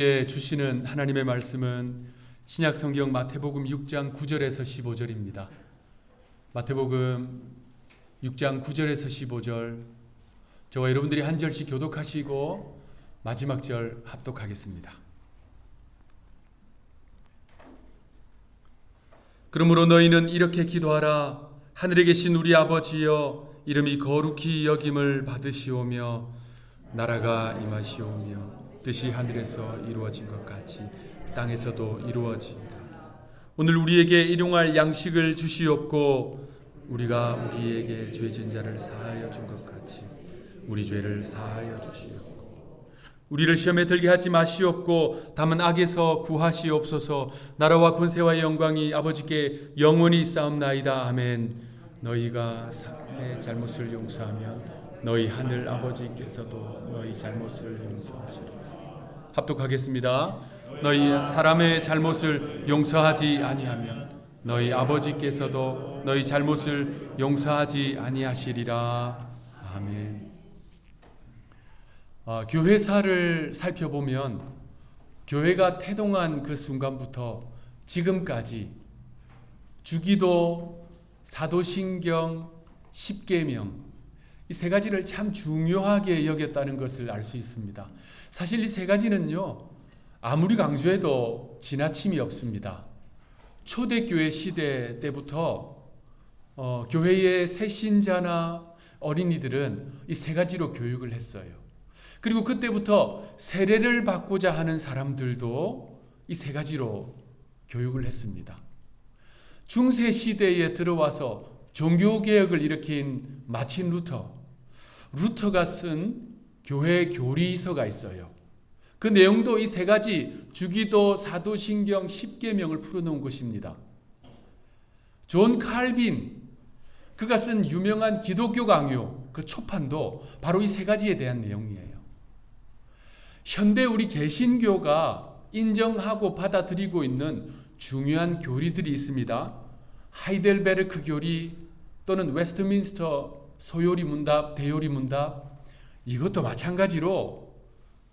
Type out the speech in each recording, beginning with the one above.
주시는 하나님의 말씀은 신약 성경 마태복음 6장 9절에서 15절입니다. 마태복음 6장 9절에서 15절, 저와 여러분들이 한 절씩 교독하시고 마지막 절 합독하겠습니다. 그러므로 너희는 이렇게 기도하라. 하늘에 계신 우리 아버지여, 이름이 거룩히 여김을 받으시오며 나라가 임하시오며 뜻이 하늘에서 이루어진 것 같이 땅에서도 이루어지이다. 오늘 우리에게 일용할 양식을 주시옵고 우리가 우리에게 죄진 자를 사하여 준 것 같이 우리 죄를 사하여 주시옵고 우리를 시험에 들게 하지 마시옵고 다만 악에서 구하시옵소서. 나라와 권세와 영광이 아버지께 영원히 있사옵나이다. 아멘. 너희가 사람의 잘못을 용서하면 너희 하늘 아버지께서도 너희 잘못을 용서하시리라. 합독하겠습니다. 너희 사람의 잘못을 용서하지 아니하면 너희 아버지께서도 너희 잘못을 용서하지 아니하시리라. 아멘. 교회사를 살펴보면 교회가 태동한 그 순간부터 지금까지 주기도, 사도신경, 십계명, 이 세 가지를 참 중요하게 여겼다는 것을 알 수 있습니다. 사실 이 세 가지는요, 아무리 강조해도 지나침이 없습니다. 초대교회 시대 때부터 교회의 새신자나 어린이들은 이 세 가지로 교육을 했어요. 그리고 그때부터 세례를 받고자 하는 사람들도 이 세 가지로 교육을 했습니다. 중세 시대에 들어와서 종교개혁을 일으킨 마틴 루터가 쓴 교회 교리서가 있어요. 그 내용도 이 세 가지 주기도, 사도신경, 십계명을 풀어놓은 것입니다. 존 칼빈, 그가 쓴 유명한 기독교 강요, 그 초판도 바로 이 세 가지에 대한 내용이에요. 현대 우리 개신교가 인정하고 받아들이고 있는 중요한 교리들이 있습니다. 하이델베르크 교리 또는 웨스트민스터 소요리 문답, 대요리 문답, 이것도 마찬가지로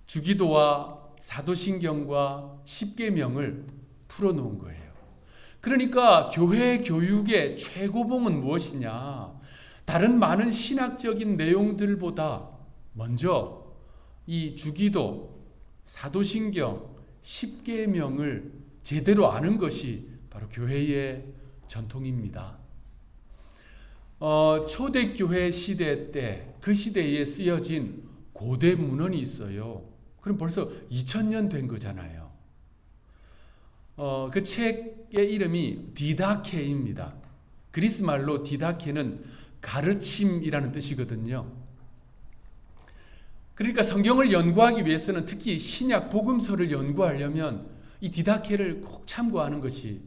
주기도와 사도신경과 십계명을 풀어놓은 거예요. 그러니까 교회 교육의 최고봉은 무엇이냐? 다른 많은 신학적인 내용들보다 먼저 이 주기도, 사도신경, 십계명을 제대로 아는 것이 바로 교회의 전통입니다. 초대교회 시대 때 그 시대에 쓰여진 고대 문헌이 있어요. 그럼 벌써 2000년 된 거잖아요. 그 책의 이름이 디다케입니다. 그리스 말로 디다케는 가르침이라는 뜻이거든요. 그러니까 성경을 연구하기 위해서는, 특히 신약 복음서를 연구하려면 이 디다케를 꼭 참고하는 것이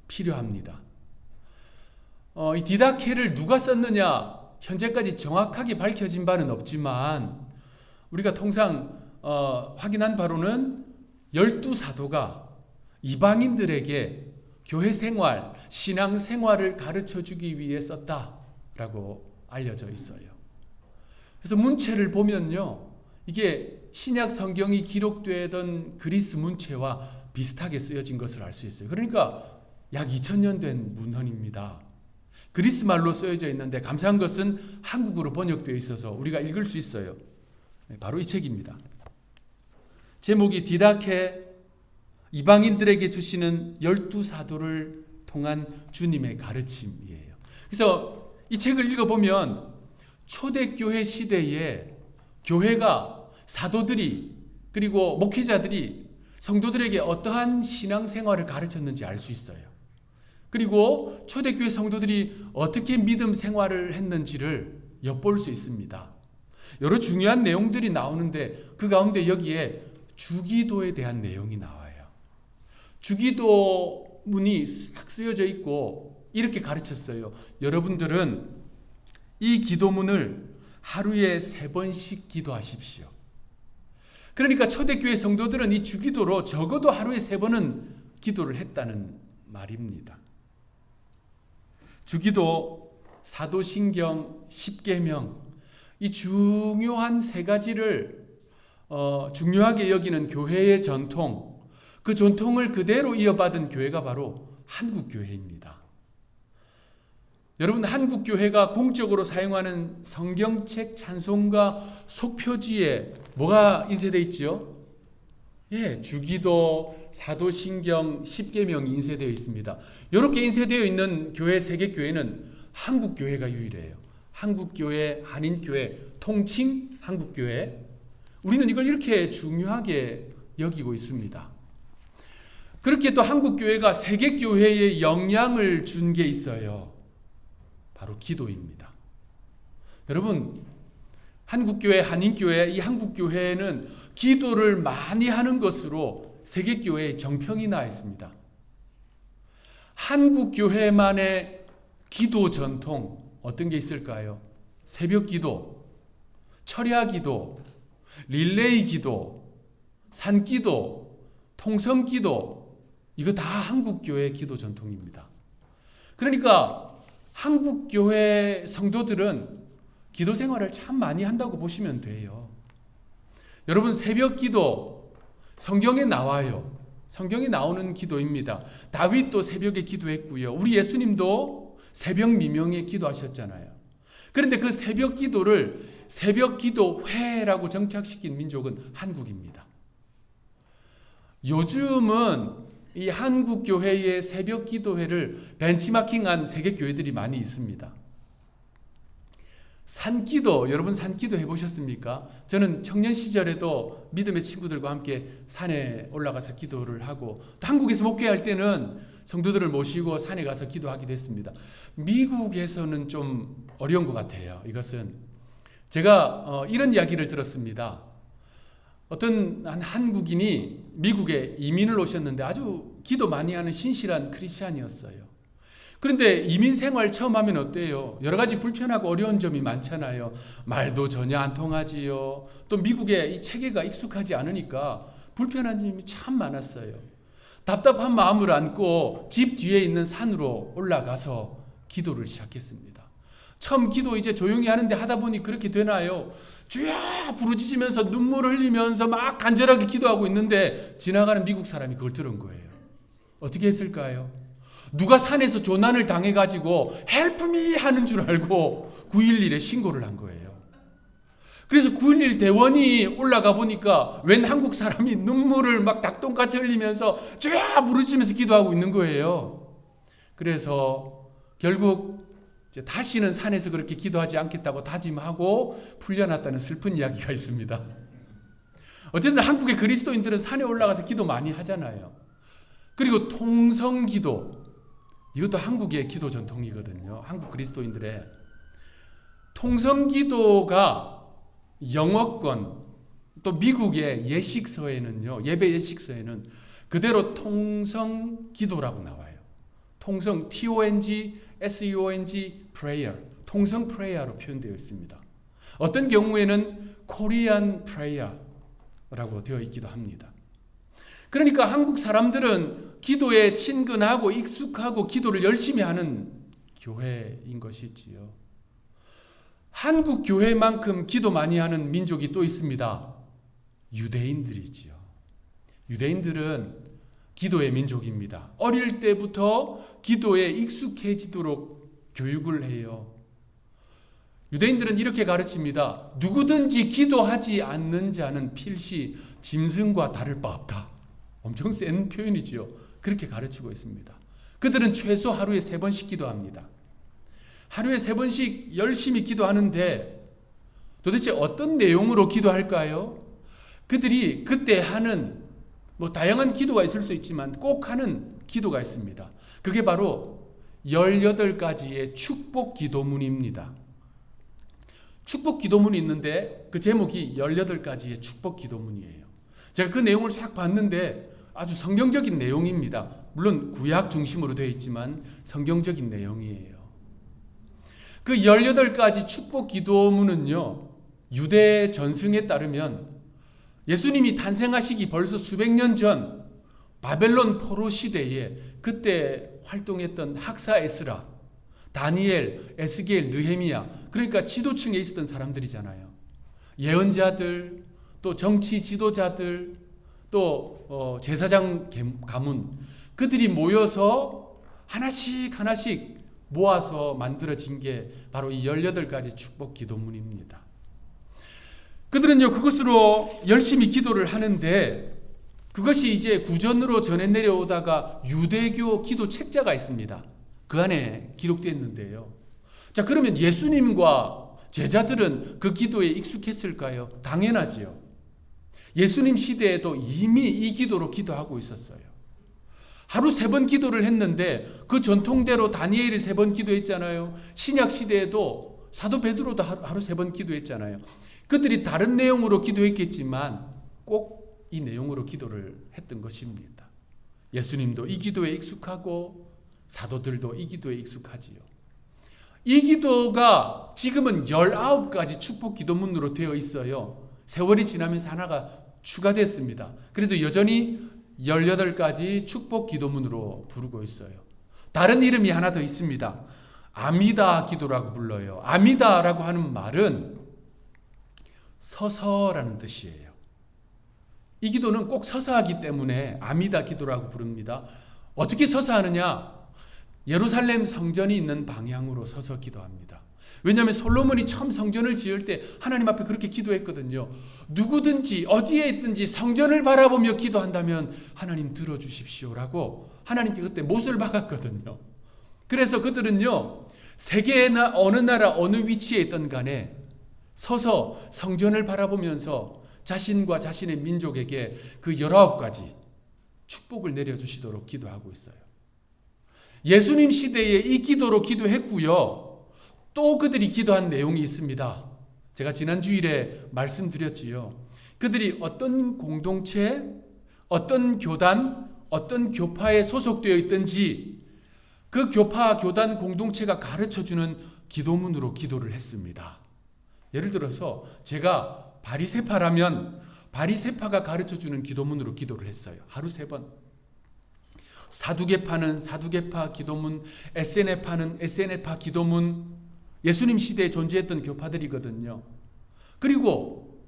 필요합니다. 이 디다케를 누가 썼느냐, 현재까지 정확하게 밝혀진 바는 없지만 우리가 통상 확인한 바로는 12사도가 이방인들에게 교회 생활, 신앙 생활을 가르쳐 주기 위해 썼다라고 알려져 있어요. 그래서 문체를 보면요, 이게 신약 성경이 기록되던 그리스 문체와 비슷하게 쓰여진 것을 알 수 있어요. 그러니까 약 2000년 된 문헌입니다. 그리스 말로 쓰여져 있는데 감사한 것은 한국어로 번역되어 있어서 우리가 읽을 수 있어요. 바로 이 책입니다. 제목이 디다케, 이방인들에게 주시는 12사도를 통한 주님의 가르침이에요. 그래서 이 책을 읽어보면 초대교회 시대에 교회가, 사도들이, 그리고 목회자들이 성도들에게 어떠한 신앙생활을 가르쳤는지 알 수 있어요. 그리고 초대교회 성도들이 어떻게 믿음 생활을 했는지를 엿볼 수 있습니다. 여러 중요한 내용들이 나오는데 그 가운데 여기에 주기도에 대한 내용이 나와요. 주기도문이 싹 쓰여져 있고 이렇게 가르쳤어요. 여러분들은 이 기도문을 하루에 3번씩 기도하십시오. 그러니까 초대교회 성도들은 이 주기도로 적어도 하루에 3번은 기도를 했다는 말입니다. 주기도, 사도신경, 십계명, 이 중요한 세 가지를 중요하게 여기는 교회의 전통, 그 전통을 그대로 이어받은 교회가 바로 한국교회입니다. 여러분, 한국교회가 공적으로 사용하는 성경책 찬송가 속표지에 뭐가 인쇄되어 있지요? 주기도, 사도신경, 십계명이 인쇄되어 있습니다. 이렇게 인쇄되어 있는 교회, 세계교회는 한국교회가 유일해요. 한국교회, 한인교회, 통칭 한국교회. 우리는 이걸 이렇게 중요하게 여기고 있습니다. 그렇게 또 한국교회가 세계교회에 영향을 준 게 있어요. 바로 기도입니다. 여러분, 한국교회, 한인교회, 이 한국교회는 기도를 많이 하는 것으로 세계교회의 정평이 나 있습니다. 한국교회만의 기도 전통, 어떤 게 있을까요? 새벽 기도, 철야 기도, 릴레이 기도, 산 기도, 통성 기도, 이거 다 한국교회의 기도 전통입니다. 그러니까 한국교회 성도들은 기도 생활을 참 많이 한다고 보시면 돼요. 여러분, 새벽 기도 성경에 나와요. 성경에 나오는 기도입니다. 다윗도 새벽에 기도했고요. 우리 예수님도 새벽 미명에 기도하셨잖아요. 그런데 그 새벽 기도를 새벽 기도회라고 정착시킨 민족은 한국입니다. 요즘은 이 한국교회의 새벽 기도회를 벤치마킹한 세계교회들이 많이 있습니다. 산기도, 여러분 산기도 해보셨습니까? 저는 청년 시절에도 믿음의 친구들과 함께 산에 올라가서 기도를 하고, 또 한국에서 목회할 때는 성도들을 모시고 산에 가서 기도하기도 했습니다. 미국에서는 좀 어려운 것 같아요. 이것은 제가 이런 이야기를 들었습니다. 어떤 한국인이 미국에 이민을 오셨는데 아주 기도 많이 하는 신실한 크리스찬이었어요. 그런데 이민 생활 처음 하면 어때요? 여러 가지 불편하고 어려운 점이 많잖아요. 말도 전혀 안 통하지요. 또 미국의 이 체계가 익숙하지 않으니까 불편한 점이 참 많았어요. 답답한 마음을 안고 집 뒤에 있는 산으로 올라가서 기도를 시작했습니다. 처음 기도 이제 조용히 하는데 하다 보니 그렇게 되나요? 주야 부르짖으면서 눈물을 흘리면서 막 간절하게 기도하고 있는데 지나가는 미국 사람이 그걸 들은 거예요. 어떻게 했을까요? 누가 산에서 조난을 당해가지고 헬프 미 하는 줄 알고 911에 신고를 한 거예요. 그래서 911 대원이 올라가 보니까 웬 한국 사람이 눈물을 막 닭똥같이 흘리면서 주야 부르짖으면서 기도하고 있는 거예요. 그래서 결국 이제 다시는 산에서 그렇게 기도하지 않겠다고 다짐하고 풀려났다는 슬픈 이야기가 있습니다. 어쨌든 한국의 그리스도인들은 산에 올라가서 기도 많이 하잖아요. 그리고 통성기도, 이것도 한국의 기도 전통이거든요. 한국 그리스도인들의 통성기도가 영어권, 또 미국의 예식서에는요, 예배 예식서에는 그대로 통성기도라고 나와요. 통성, T-O-N-G, S-E-O-N-G, prayer, 통성 prayer로 표현되어 있습니다. 어떤 경우에는 Korean prayer라고 되어 있기도 합니다. 그러니까 한국 사람들은 기도에 친근하고 익숙하고 기도를 열심히 하는 교회인 것이지요. 한국 교회만큼 기도 많이 하는 민족이 또 있습니다. 유대인들이지요. 유대인들은 기도의 민족입니다. 어릴 때부터 기도에 익숙해지도록 교육을 해요. 유대인들은 이렇게 가르칩니다. 누구든지 기도하지 않는 자는 필시 짐승과 다를 바 없다. 엄청 센 표현이지요. 그렇게 가르치고 있습니다. 그들은 최소 하루에 3번씩 기도합니다. 하루에 3번씩 열심히 기도하는데 도대체 어떤 내용으로 기도할까요? 그들이 그때 하는 다양한 기도가 있을 수 있지만 꼭 하는 기도가 있습니다. 그게 바로 18가지의 축복 기도문입니다. 축복 기도문이 있는데 그 제목이 18가지의 축복 기도문이에요. 제가 그 내용을 싹 봤는데 아주 성경적인 내용입니다. 물론 구약 중심으로 되어 있지만 성경적인 내용이에요. 그 18가지 축복 기도문은요, 유대 전승에 따르면 예수님이 탄생하시기 벌써 수백 년 전 바벨론 포로 시대에 그때 활동했던 학사 에스라, 다니엘, 에스겔, 느헤미야, 그러니까 지도층에 있었던 사람들이잖아요. 예언자들, 또 정치 지도자들, 또 제사장 가문, 그들이 모여서 하나씩 하나씩 모아서 만들어진 게 바로 이 18가지 축복 기도문입니다. 그들은요, 그것으로 열심히 기도를 하는데, 그것이 이제 구전으로 전해 내려오다가 유대교 기도 책자가 있습니다. 그 안에 기록되어 있는데요. 자, 그러면 예수님과 제자들은 그 기도에 익숙했을까요? 당연하지요. 예수님 시대에도 이미 이 기도로 기도하고 있었어요. 하루 3번 기도를 했는데 그 전통대로 다니엘이 3번 기도했잖아요. 신약 시대에도 사도 베드로도 하루 3번 기도했잖아요. 그들이 다른 내용으로 기도했겠지만 꼭 이 내용으로 기도를 했던 것입니다. 예수님도 이 기도에 익숙하고 사도들도 이 기도에 익숙하지요. 이 기도가 지금은 19가지 축복 기도문으로 되어 있어요. 세월이 지나면서 하나가 추가됐습니다. 그래도 여전히 18가지 축복 기도문으로 부르고 있어요. 다른 이름이 하나 더 있습니다. 아미다 기도라고 불러요. 아미다라고 하는 말은 서서라는 뜻이에요. 이 기도는 꼭 서서 하기 때문에 아미다 기도라고 부릅니다. 어떻게 서서 하느냐? 예루살렘 성전이 있는 방향으로 서서 기도합니다. 왜냐하면 솔로몬이 처음 성전을 지을 때 하나님 앞에 그렇게 기도했거든요. 누구든지 어디에 있든지 성전을 바라보며 기도한다면 하나님 들어주십시오라고 하나님께 그때 못을 박았거든요. 그래서 그들은요, 세계의 어느 나라 어느 위치에 있던 간에 서서 성전을 바라보면서 자신과 자신의 민족에게 그 19가지 축복을 내려주시도록 기도하고 있어요. 예수님 시대에 이 기도로 기도했고요. 또 그들이 기도한 내용이 있습니다. 제가 지난 주일에 말씀드렸지요. 그들이 어떤 공동체, 어떤 교단, 어떤 교파에 소속되어 있든지 그 교파, 교단, 공동체가 가르쳐주는 기도문으로 기도를 했습니다. 예를 들어서 제가 바리새파라면 바리새파가 가르쳐주는 기도문으로 기도를 했어요. 하루 3번. 사두개파는 사두개파 기도문, 에세네파는 에세네파 기도문, 예수님 시대에 존재했던 교파들이거든요. 그리고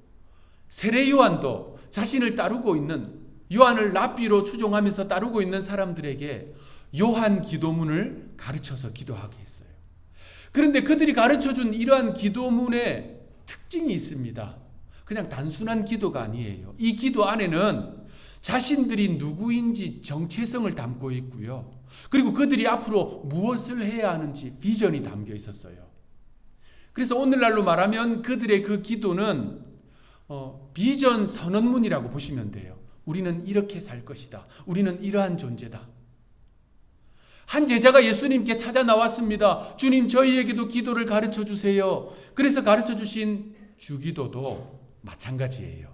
세례 요한도 자신을 따르고 있는, 요한을 랍비로 추종하면서 따르고 있는 사람들에게 요한 기도문을 가르쳐서 기도하게 했어요. 그런데 그들이 가르쳐준 이러한 기도문의 특징이 있습니다. 그냥 단순한 기도가 아니에요. 이 기도 안에는 자신들이 누구인지 정체성을 담고 있고요. 그리고 그들이 앞으로 무엇을 해야 하는지 비전이 담겨 있었어요. 그래서 오늘날로 말하면 그들의 그 기도는 비전 선언문이라고 보시면 돼요. 우리는 이렇게 살 것이다. 우리는 이러한 존재다. 한 제자가 예수님께 찾아 나왔습니다. 주님, 저희에게도 기도를 가르쳐 주세요. 그래서 가르쳐 주신 주기도도 마찬가지예요.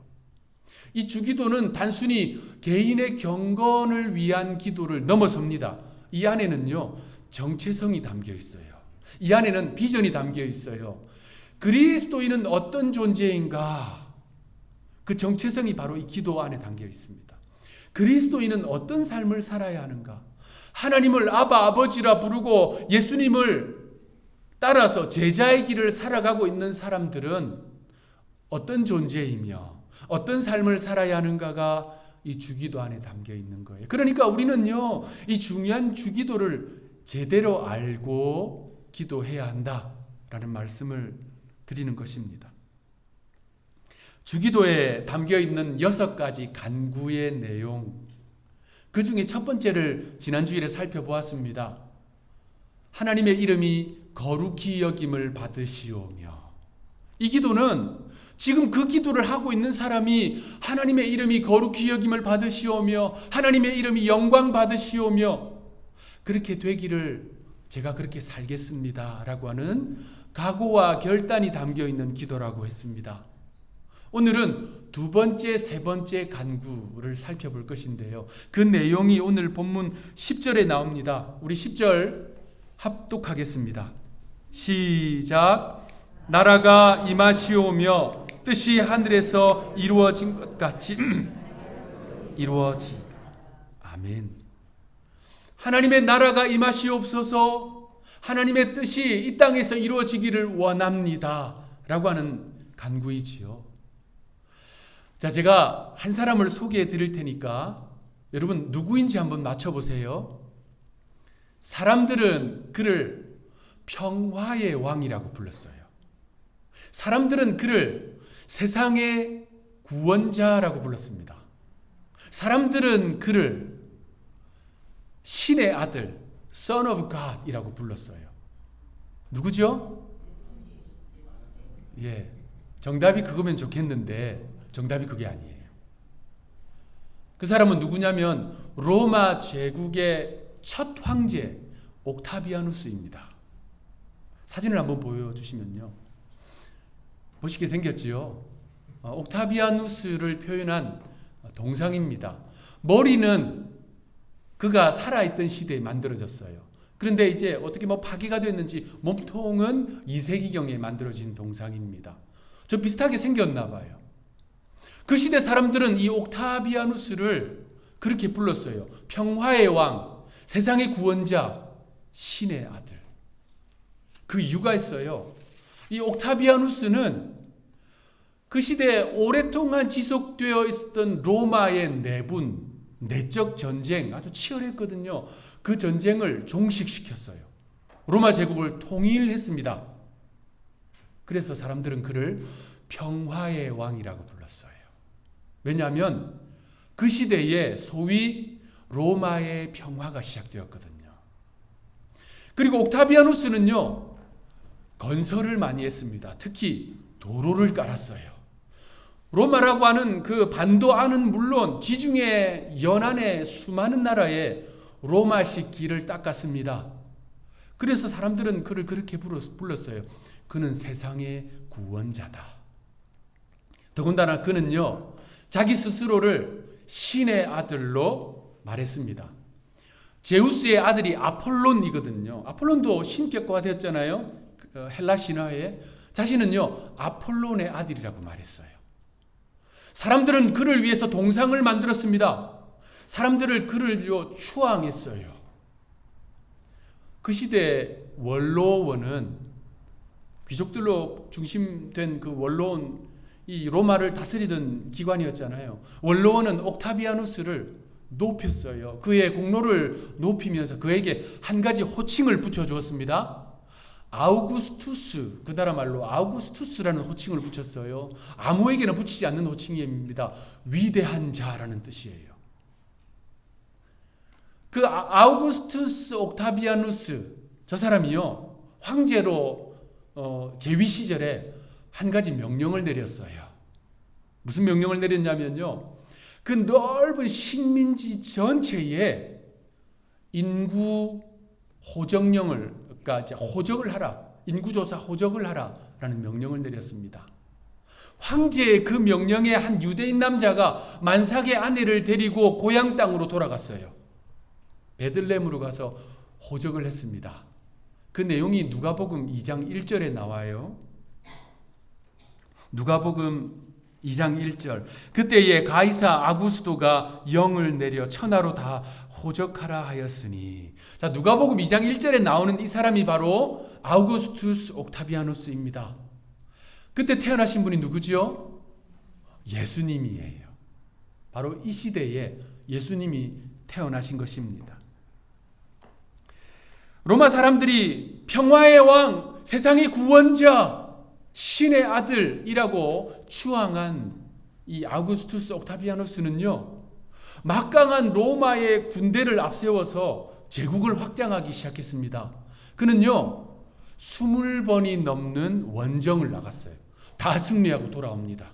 이 주기도는 단순히 개인의 경건을 위한 기도를 넘어섭니다. 이 안에는요, 정체성이 담겨 있어요. 이 안에는 비전이 담겨 있어요. 그리스도인은 어떤 존재인가? 그 정체성이 바로 이 기도 안에 담겨 있습니다. 그리스도인은 어떤 삶을 살아야 하는가? 하나님을 아바, 아버지라 부르고 예수님을 따라서 제자의 길을 살아가고 있는 사람들은 어떤 존재이며 어떤 삶을 살아야 하는가가 이 주기도 안에 담겨 있는 거예요. 그러니까 우리는요, 이 중요한 주기도를 제대로 알고 기도해야 한다라는 말씀을 드리는 것입니다. 주기도에 담겨 있는 6가지 간구의 내용, 그 중에 첫 번째를 지난주일에 살펴보았습니다. 하나님의 이름이 거룩히 여김을 받으시오며, 이 기도는 지금 그 기도를 하고 있는 사람이 하나님의 이름이 거룩히 여김을 받으시오며 하나님의 이름이 영광 받으시오며 그렇게 되기를 제가 그렇게 살겠습니다 라고 하는 각오와 결단이 담겨 있는 기도라고 했습니다. 오늘은 2번째, 3번째 간구를 살펴볼 것인데요. 그 내용이 오늘 본문 10절에 나옵니다. 우리 10절 합독하겠습니다. 시작. 나라가 임하시오며 뜻이 하늘에서 이루어진 것 같이 이루어지이다. 아멘. 하나님의 나라가 임하시옵소서, 하나님의 뜻이 이 땅에서 이루어지기를 원합니다 라고 하는 간구이지요. 자, 제가 한 사람을 소개해 드릴 테니까 여러분 누구인지 한번 맞춰보세요. 사람들은 그를 평화의 왕이라고 불렀어요. 사람들은 그를 세상의 구원자라고 불렀습니다. 사람들은 그를 신의 아들, Son of God 이라고 불렀어요. 누구죠? 예, 정답이 그거면 좋겠는데 정답이 그게 아니에요. 그 사람은 누구냐면 로마 제국의 첫 황제 옥타비아누스입니다. 사진을 한번 보여주시면요. 멋있게 생겼지요. 옥타비아누스를 표현한 동상입니다. 머리는 그가 살아있던 시대에 만들어졌어요. 그런데 이제 어떻게 파괴가 됐는지 몸통은 2세기경에 만들어진 동상입니다. 저 비슷하게 생겼나 봐요. 그 시대 사람들은 이 옥타비아누스를 그렇게 불렀어요. 평화의 왕, 세상의 구원자, 신의 아들. 그 이유가 있어요. 이 옥타비아누스는 그 시대에 오랫동안 지속되어 있었던 로마의 내분, 내적 전쟁 아주 치열했거든요. 그 전쟁을 종식시켰어요. 로마 제국을 통일했습니다. 그래서 사람들은 그를 평화의 왕이라고 불렀어요. 왜냐하면 그 시대에 소위 로마의 평화가 시작되었거든요. 그리고 옥타비아누스는요, 건설을 많이 했습니다. 특히 도로를 깔았어요. 로마라고 하는 그 반도 안은 물론 지중해 연안의 수많은 나라에 로마식 길을 닦았습니다. 그래서 사람들은 그를 그렇게 불렀어요. 그는 세상의 구원자다. 더군다나 그는요, 자기 스스로를 신의 아들로 말했습니다. 제우스의 아들이 아폴론이거든요. 아폴론도 신격화가 되었잖아요. 헬라 신화에. 자신은요, 아폴론의 아들이라고 말했어요. 사람들은 그를 위해서 동상을 만들었습니다. 사람들을 그를 추앙했어요. 그 시대 원로원은 귀족들로 중심된 그 원로원, 이 로마를 다스리던 기관이었잖아요. 원로원은 옥타비아누스를 높였어요. 그의 공로를 높이면서 그에게 한 가지 호칭을 붙여주었습니다. 아우구스투스, 그 나라 말로 아우구스투스라는 호칭을 붙였어요. 아무에게나 붙이지 않는 호칭입니다. 위대한 자라는 뜻이에요. 그 아우구스투스 옥타비아누스, 저 사람이요, 황제로 재위 시절에 한 가지 명령을 내렸어요. 무슨 명령을 내렸냐면요, 그 넓은 식민지 전체에 인구 호적령을, 그러니까 이제 호적을 하라, 인구조사 호적을 하라라는 명령을 내렸습니다. 황제의 그 명령에 한 유대인 남자가 만삭의 아내를 데리고 고향 땅으로 돌아갔어요. 베들레헴으로 가서 호적을 했습니다. 그 내용이 누가복음 2장 1절에 나와요. 누가복음 2장 1절. 그때에 가이사 아구스도가 영을 내려 천하로 다 호적하라 하였으니. 자, 누가복음 2장 1절에 나오는 이 사람이 바로 아우구스투스 옥타비아누스입니다. 그때 태어나신 분이 누구지요? 예수님이에요. 바로 이 시대에 예수님이 태어나신 것입니다. 로마 사람들이 평화의 왕, 세상의 구원자, 신의 아들이라고 추앙한 이 아우구스투스 옥타비아누스는요, 막강한 로마의 군대를 앞세워서 제국을 확장하기 시작했습니다. 그는요, 20번이 넘는 원정을 나갔어요. 다 승리하고 돌아옵니다.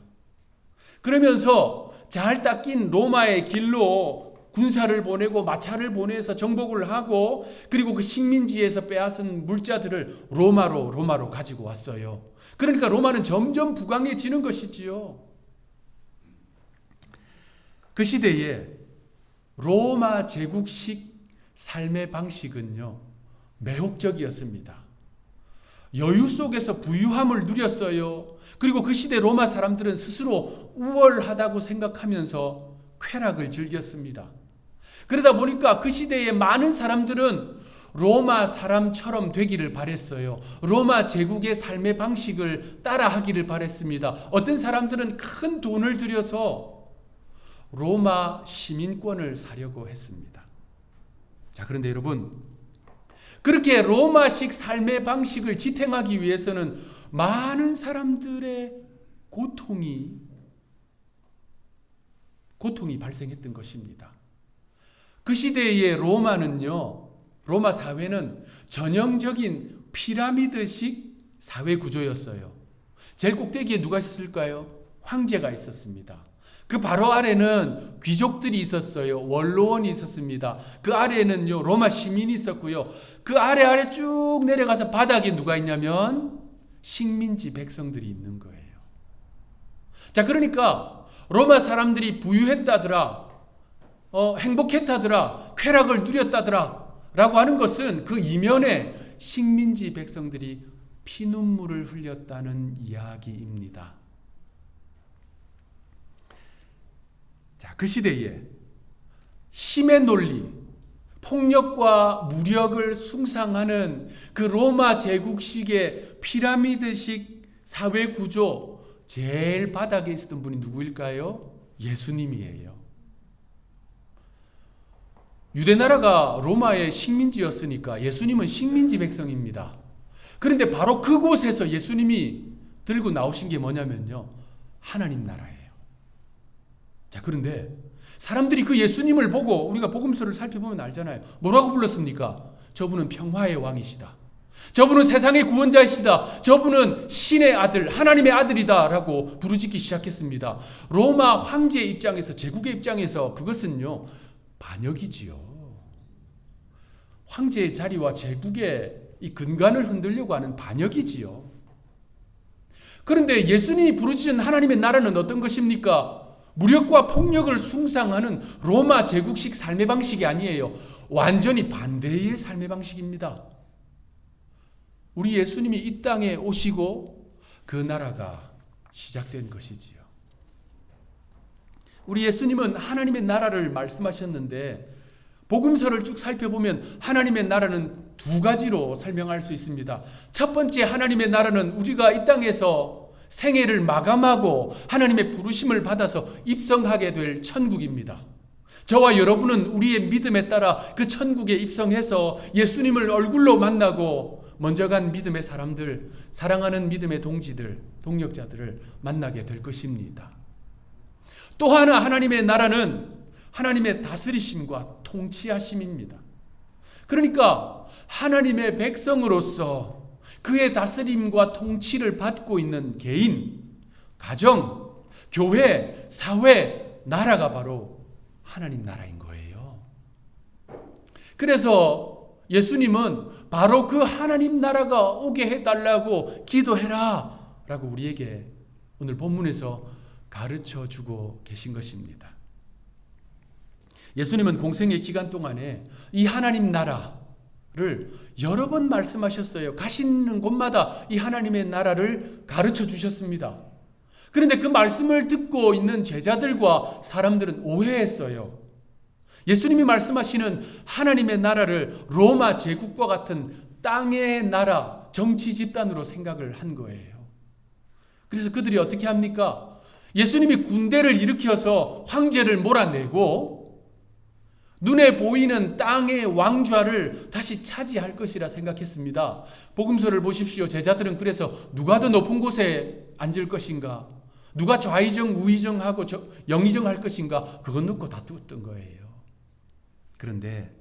그러면서 잘 닦인 로마의 길로 군사를 보내고 마차를 보내서 정복을 하고, 그리고 그 식민지에서 빼앗은 물자들을 로마로 가지고 왔어요. 그러니까 로마는 점점 부강해지는 것이지요. 그 시대에 로마 제국식 삶의 방식은요, 매혹적이었습니다. 여유 속에서 부유함을 누렸어요. 그리고 그 시대 로마 사람들은 스스로 우월하다고 생각하면서 쾌락을 즐겼습니다. 그러다 보니까 그 시대에 많은 사람들은 로마 사람처럼 되기를 바랬어요. 로마 제국의 삶의 방식을 따라하기를 바랬습니다. 어떤 사람들은 큰 돈을 들여서 로마 시민권을 사려고 했습니다. 자, 그런데 여러분, 그렇게 로마식 삶의 방식을 지탱하기 위해서는 많은 사람들의 고통이 발생했던 것입니다. 그 시대의 로마 사회는 전형적인 피라미드식 사회 구조였어요. 제일 꼭대기에 누가 있었을까요? 황제가 있었습니다. 그 바로 아래는 귀족들이 있었어요. 원로원이 있었습니다. 그 아래에는요, 로마 시민이 있었고요. 그 아래 쭉 내려가서 바닥에 누가 있냐면 식민지 백성들이 있는 거예요. 자, 그러니까 로마 사람들이 부유했다더라, 행복했다더라, 쾌락을 누렸다더라 라고 하는 것은 그 이면에 식민지 백성들이 피눈물을 흘렸다는 이야기입니다. 자, 그 시대에 힘의 논리, 폭력과 무력을 숭상하는 그 로마 제국식의 피라미드식 사회 구조 제일 바닥에 있었던 분이 누구일까요? 예수님이에요. 유대나라가 로마의 식민지였으니까 예수님은 식민지 백성입니다. 그런데 바로 그곳에서 예수님이 들고 나오신 게 뭐냐면요, 하나님 나라예요. 자, 그런데 사람들이 그 예수님을 보고 우리가 복음서를 살펴보면 알잖아요. 뭐라고 불렀습니까? 저분은 평화의 왕이시다. 저분은 세상의 구원자이시다. 저분은 신의 아들, 하나님의 아들이다 라고 부르짖기 시작했습니다. 로마 황제의 입장에서, 제국의 입장에서 그것은요, 반역이지요. 황제의 자리와 제국의 이 근간을 흔들려고 하는 반역이지요. 그런데 예수님이 부르짖은 하나님의 나라는 어떤 것입니까? 무력과 폭력을 숭상하는 로마 제국식 삶의 방식이 아니에요. 완전히 반대의 삶의 방식입니다. 우리 예수님이 이 땅에 오시고 그 나라가 시작된 것이지요. 우리 예수님은 하나님의 나라를 말씀하셨는데 복음서를 쭉 살펴보면 하나님의 나라는 두 가지로 설명할 수 있습니다. 첫 번째, 하나님의 나라는 우리가 이 땅에서 생애를 마감하고 하나님의 부르심을 받아서 입성하게 될 천국입니다. 저와 여러분은 우리의 믿음에 따라 그 천국에 입성해서 예수님을 얼굴로 만나고 먼저 간 믿음의 사람들, 사랑하는 믿음의 동지들, 동력자들을 만나게 될 것입니다. 또 하나, 하나님의 나라는 하나님의 다스리심과 통치하심입니다. 그러니까 하나님의 백성으로서 그의 다스림과 통치를 받고 있는 개인, 가정, 교회, 사회, 나라가 바로 하나님 나라인 거예요. 그래서 예수님은 바로 그 하나님 나라가 오게 해달라고 기도해라 라고 우리에게 오늘 본문에서 가르쳐 주고 계신 것입니다. 예수님은 공생의 기간 동안에 이 하나님 나라를 여러 번 말씀하셨어요. 가시는 곳마다 이 하나님의 나라를 가르쳐 주셨습니다. 그런데 그 말씀을 듣고 있는 제자들과 사람들은 오해했어요. 예수님이 말씀하시는 하나님의 나라를 로마 제국과 같은 땅의 나라, 정치 집단으로 생각을 한 거예요. 그래서 그들이 어떻게 합니까? 예수님이 군대를 일으켜서 황제를 몰아내고 눈에 보이는 땅의 왕좌를 다시 차지할 것이라 생각했습니다. 복음서를 보십시오. 제자들은 그래서 누가 더 높은 곳에 앉을 것인가, 누가 좌의정 우의정하고 영의정할 것인가, 그것 놓고 다투었던 거예요. 그런데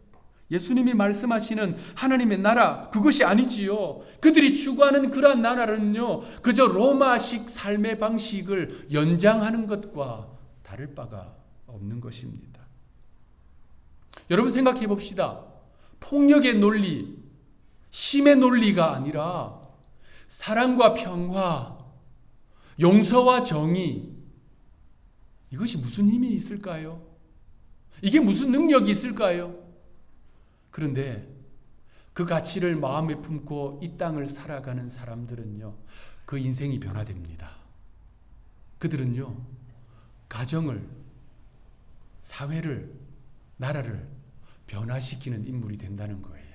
예수님이 말씀하시는 하나님의 나라, 그것이 아니지요. 그들이 추구하는 그러한 나라는요, 그저 로마식 삶의 방식을 연장하는 것과 다를 바가 없는 것입니다. 여러분 생각해 봅시다. 폭력의 논리, 힘의 논리가 아니라 사랑과 평화, 용서와 정의, 이것이 무슨 힘이 있을까요? 이게 무슨 능력이 있을까요? 그런데 그 가치를 마음에 품고 이 땅을 살아가는 사람들은요, 그 인생이 변화됩니다. 그들은요, 가정을, 사회를, 나라를 변화시키는 인물이 된다는 거예요.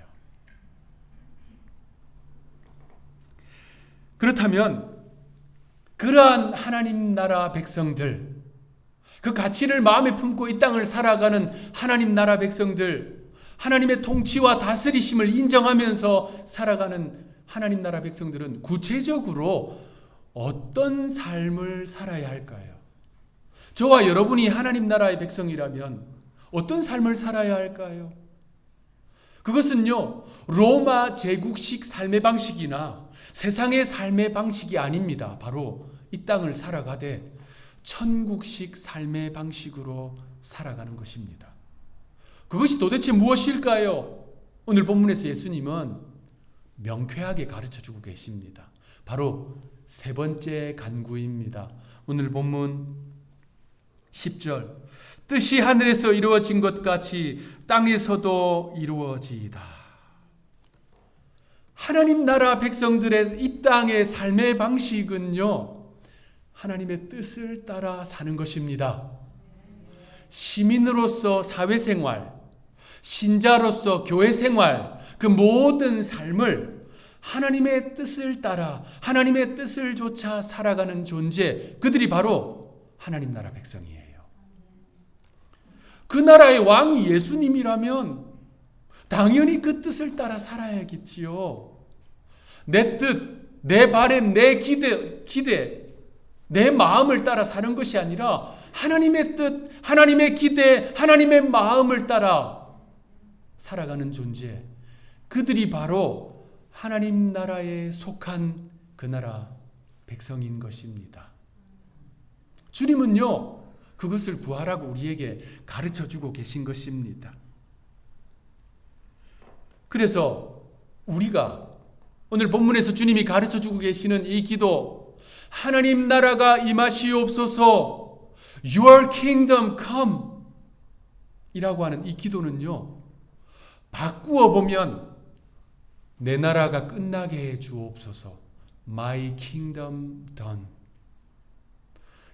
그렇다면 그러한 하나님 나라 백성들, 그 가치를 마음에 품고 이 땅을 살아가는 하나님 나라 백성들, 하나님의 통치와 다스리심을 인정하면서 살아가는 하나님 나라 백성들은 구체적으로 어떤 삶을 살아야 할까요? 저와 여러분이 하나님 나라의 백성이라면 어떤 삶을 살아야 할까요? 그것은요, 로마 제국식 삶의 방식이나 세상의 삶의 방식이 아닙니다. 바로 이 땅을 살아가되 천국식 삶의 방식으로 살아가는 것입니다. 그것이 도대체 무엇일까요? 오늘 본문에서 예수님은 명쾌하게 가르쳐주고 계십니다. 바로 세 번째 간구입니다. 오늘 본문 10절, 뜻이 하늘에서 이루어진 것 같이 땅에서도 이루어지이다. 하나님 나라 백성들의 이 땅의 삶의 방식은요, 하나님의 뜻을 따라 사는 것입니다. 시민으로서 사회생활, 신자로서 교회생활, 그 모든 삶을 하나님의 뜻을 따라 하나님의 뜻을 좇아 살아가는 존재, 그들이 바로 하나님 나라 백성이에요. 그 나라의 왕이 예수님이라면 당연히 그 뜻을 따라 살아야겠지요. 내 뜻, 내 바람, 내 기대, 내 마음을 따라 사는 것이 아니라 하나님의 뜻, 하나님의 기대, 하나님의 마음을 따라 살아가는 존재, 그들이 바로 하나님 나라에 속한 그 나라 백성인 것입니다. 주님은요, 그것을 구하라고 우리에게 가르쳐주고 계신 것입니다. 그래서 우리가 오늘 본문에서 주님이 가르쳐주고 계시는 이 기도, 하나님 나라가 임하시옵소서, Your kingdom come 이라고 하는 이 기도는요, 바꾸어 보면 내 나라가 끝나게 해 주옵소서, My kingdom done,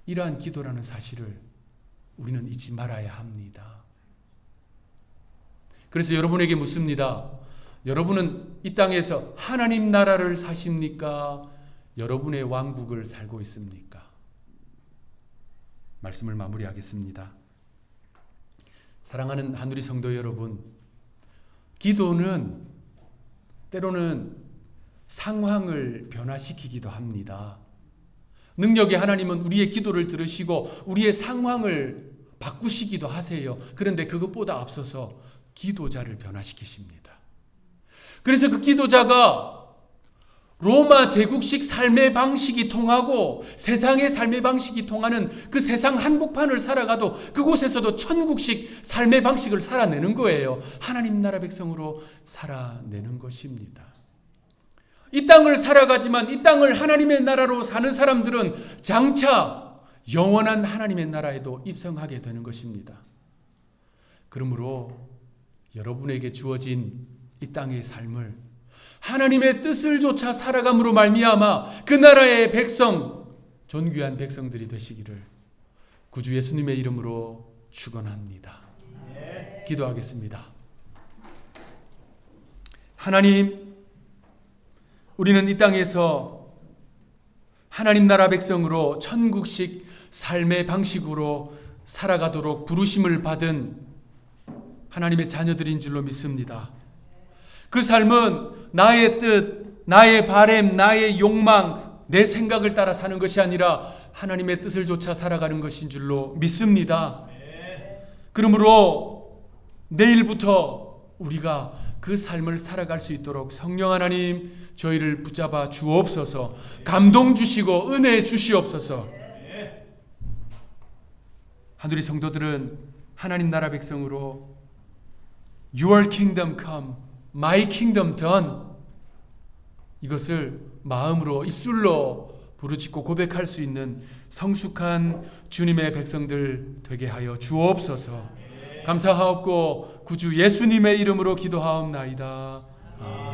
이러한 기도라는 사실을 우리는 잊지 말아야 합니다. 그래서 여러분에게 묻습니다. 여러분은 이 땅에서 하나님 나라를 사십니까? 여러분의 왕국을 살고 있습니까? 말씀을 마무리하겠습니다. 사랑하는 한우리 성도 여러분, 기도는 때로는 상황을 변화시키기도 합니다. 능력의 하나님은 우리의 기도를 들으시고 우리의 상황을 바꾸시기도 하세요. 그런데 그것보다 앞서서 기도자를 변화시키십니다. 그래서 그 기도자가 로마 제국식 삶의 방식이 통하고 세상의 삶의 방식이 통하는 그 세상 한복판을 살아가도 그곳에서도 천국식 삶의 방식을 살아내는 거예요. 하나님 나라 백성으로 살아내는 것입니다. 이 땅을 살아가지만 이 땅을 하나님의 나라로 사는 사람들은 장차 영원한 하나님의 나라에도 입성하게 되는 것입니다. 그러므로 여러분에게 주어진 이 땅의 삶을 하나님의 뜻을 좇아 살아감으로 말미암아 그 나라의 백성, 존귀한 백성들이 되시기를 구주 예수님의 이름으로 축원합니다. 기도하겠습니다. 하나님, 우리는 이 땅에서 하나님 나라 백성으로 천국식 삶의 방식으로 살아가도록 부르심을 받은 하나님의 자녀들인 줄로 믿습니다. 그 삶은 나의 뜻, 나의 바람, 나의 욕망, 내 생각을 따라 사는 것이 아니라 하나님의 뜻을 좇아 살아가는 것인 줄로 믿습니다. 그러므로 내일부터 우리가 그 삶을 살아갈 수 있도록 성령 하나님 저희를 붙잡아 주옵소서, 감동 주시고 은혜 주시옵소서. 하늘의 성도들은 하나님 나라 백성으로 Your kingdom come, My kingdom done, 이것을 마음으로 입술로 부르짖고 고백할 수 있는 성숙한 주님의 백성들 되게 하여 주옵소서. 감사하옵고 구주 예수님의 이름으로 기도하옵나이다. 아멘.